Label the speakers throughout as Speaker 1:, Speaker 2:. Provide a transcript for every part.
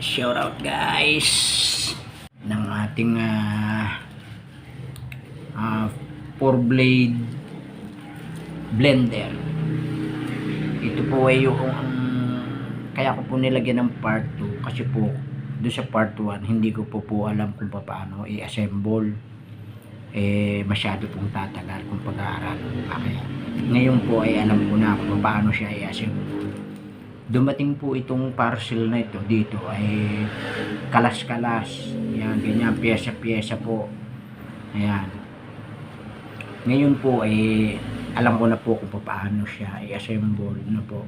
Speaker 1: Shout out guys ng ating 4-blade blender. Ito po ay yung kaya ko po nilagyan ng part 2 kasi po doon sa part 1 hindi ko po alam kung paano i-assemble. Masyado pong tatagal kung pag-aaralan pa, kaya ngayon po ay alam ko na kung paano siya i-assemble. Dumating po itong parcel na ito dito ay kalas-kalas, yan, ganyan, pyesa-pyesa po, ayan. Ngayon po ay alam ko na po kung paano siya i-assemble na po.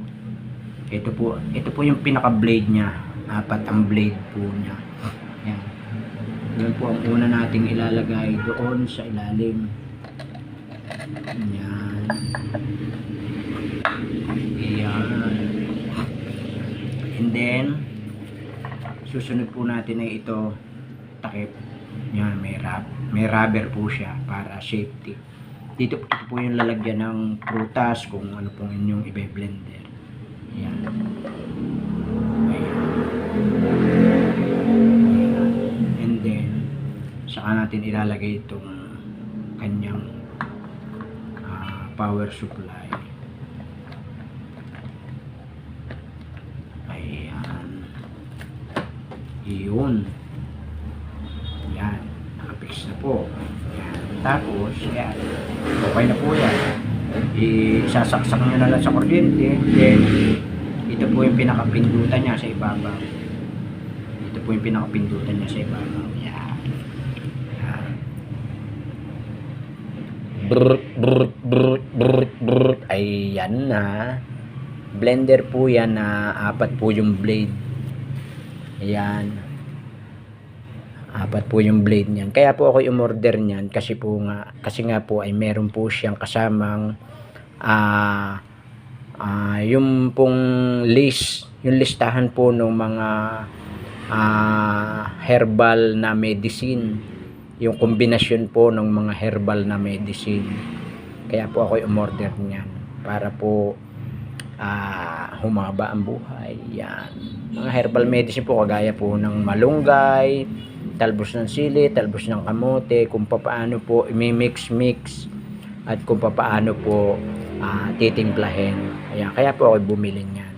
Speaker 1: Ito po yung pinaka blade niya, 4 ang blade po niya, yan. Yan po ang una nating ilalagay doon sa ilalim, yan, yan. And then susunod po natin ay ito, takip, yan, may rubber po siya para safety. Dito po yung lalagyan ng prutas kung ano pong inyong i-blender, yan. And then saka natin ilalagay itong kanyang power supply. Iyon. Yan. Nakapix na po. Yan. Tapos, yan. Okay na po yan. Isasaksak nyo na lang sa kuryente. Then, ito po yung pinakapindutan niya sa ibabaw. Ito po yung pinakapindutan niya sa ibabaw. Yan. Yan. Ayan na. Blender po yan na 4 po yung blade. Ayan, 4 po yung blade niyan. Kaya po ako umorder niyan kasi nga po ay meron po siyang kasamang yung pong list, yung listahan po ng mga herbal na medicine, yung kombinasyon po ng mga herbal na medicine. Kaya po ako umorder niyan para po humaba ang buhay. Yan, mga herbal medicine po kagaya po ng malunggay, talbos ng sili, talbos ng kamote, kung paano po i-mix at kung paano po titimplahin. Ayan, kaya po ako bumili niyan.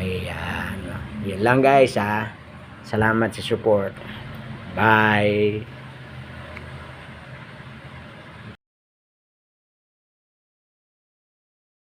Speaker 1: Ayan, yan lang guys, salamat sa support. Bye.